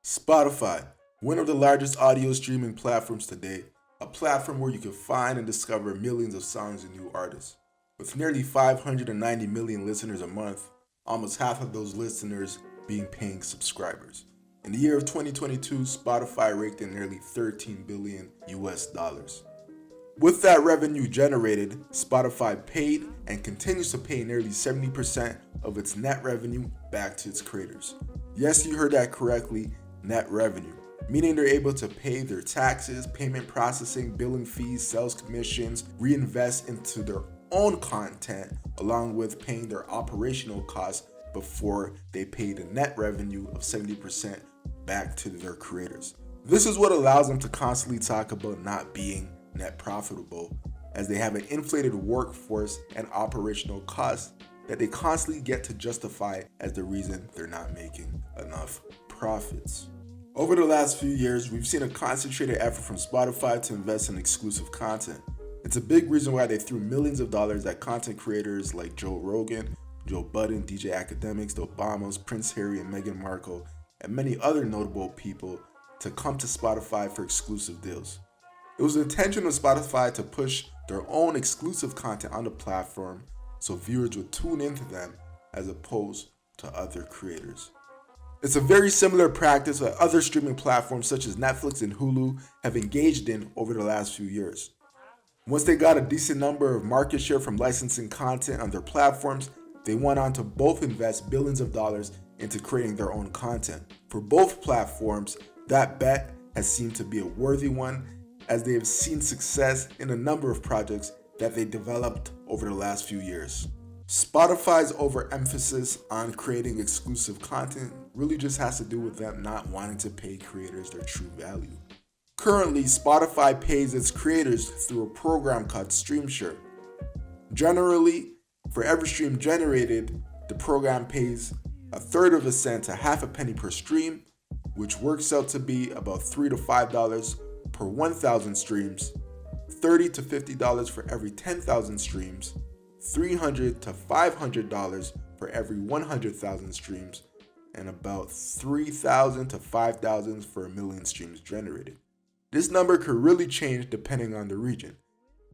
Spotify, one of the largest audio streaming platforms today, a platform where you can find and discover millions of songs and new artists. With nearly 590 million listeners a month, almost half of those listeners being paying subscribers. In the year of 2022, Spotify raked in nearly $13 billion US. With that revenue generated, Spotify paid and continues to pay nearly 70% of its net revenue back to its creators. Yes, you heard that correctly, net revenue, meaning they're able to pay their taxes, payment processing, billing fees, sales commissions, reinvest into their own content, along with paying their operational costs before they pay the net revenue of 70% back to their creators. This is what allows them to constantly talk about not being net profitable, as they have an inflated workforce and operational costs that they constantly get to justify as the reason they're not making enough profits. Over the last few years, we've seen a concentrated effort from Spotify to invest in exclusive content. It's a big reason why they threw millions of dollars at content creators like Joe Rogan, Joe Budden, DJ Academics, the Obamas, Prince Harry and Meghan Markle, and many other notable people to come to Spotify for exclusive deals. It was the intention of Spotify to push their own exclusive content on the platform so viewers would tune into them as opposed to other creators. It's a very similar practice that other streaming platforms such as Netflix and Hulu have engaged in over the last few years. Once they got a decent number of market share from licensing content on their platforms, they went on to both invest billions of dollars into creating their own content. For both platforms, that bet has seemed to be a worthy one, as they have seen success in a number of projects that they developed over the last few years. Spotify's overemphasis on creating exclusive content really just has to do with them not wanting to pay creators their true value. Currently, Spotify pays its creators through a program called StreamShare. Generally, for every stream generated, the program pays a third of a cent to half a penny per stream, which works out to be about $3 to $5 per 1,000 streams, $30 to $50 for every 10,000 streams, $300 to $500 for every 100,000 streams, and about $3,000 to $5,000 for a million streams generated. This number could really change depending on the region,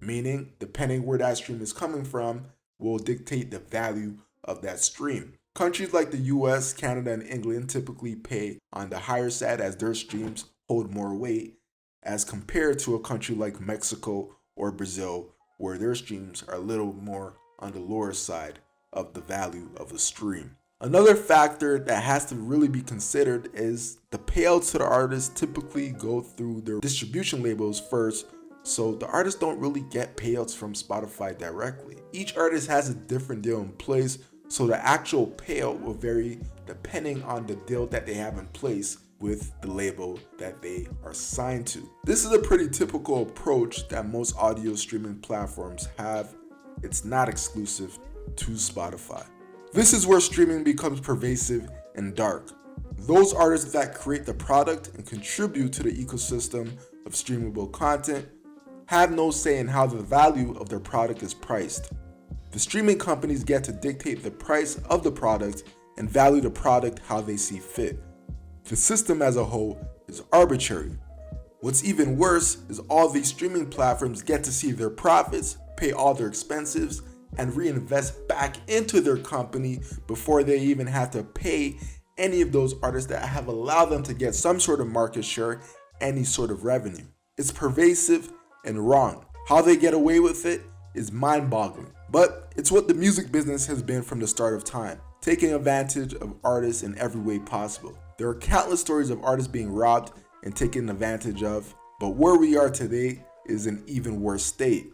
meaning depending where that stream is coming from will dictate the value of that stream. Countries like the US, Canada, and England typically pay on the higher side as their streams hold more weight as compared to a country like Mexico or Brazil, where their streams are a little more on the lower side of the value of a stream. Another factor that has to really be considered is the payouts to the artists typically go through their distribution labels first, so the artists don't really get payouts from Spotify directly. Each artist has a different deal in place, so the actual payout will vary depending on the deal that they have in place with the label that they are signed to. This is a pretty typical approach that most audio streaming platforms have. It's not exclusive to Spotify. This is where streaming becomes pervasive and dark. Those artists that create the product and contribute to the ecosystem of streamable content have no say in how the value of their product is priced. The streaming companies get to dictate the price of the product and value the product how they see fit. The system as a whole is arbitrary. What's even worse is all these streaming platforms get to see their profits, pay all their expenses, and reinvest back into their company before they even have to pay any of those artists that have allowed them to get some sort of market share, any sort of revenue. It's pervasive and wrong. How they get away with it is mind-boggling. But it's what the music business has been from the start of time, taking advantage of artists in every way possible. There are countless stories of artists being robbed and taken advantage of, but where we are today is an even worse state.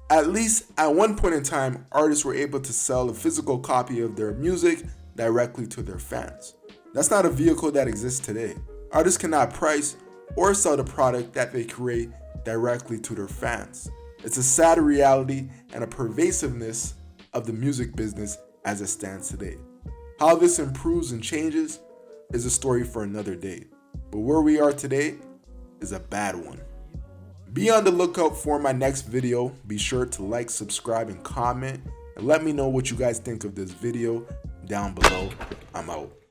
At least at one point in time, artists were able to sell a physical copy of their music directly to their fans. That's not a vehicle that exists today. Artists cannot price or sell the product that they create directly to their fans. It's a sad reality and a pervasiveness of the music business as it stands today. How this improves and changes is a story for another day. But where we are today is a bad one. Be on the lookout for my next video. Be sure to like, subscribe, and comment. And let me know what you guys think of this video down below. I'm out.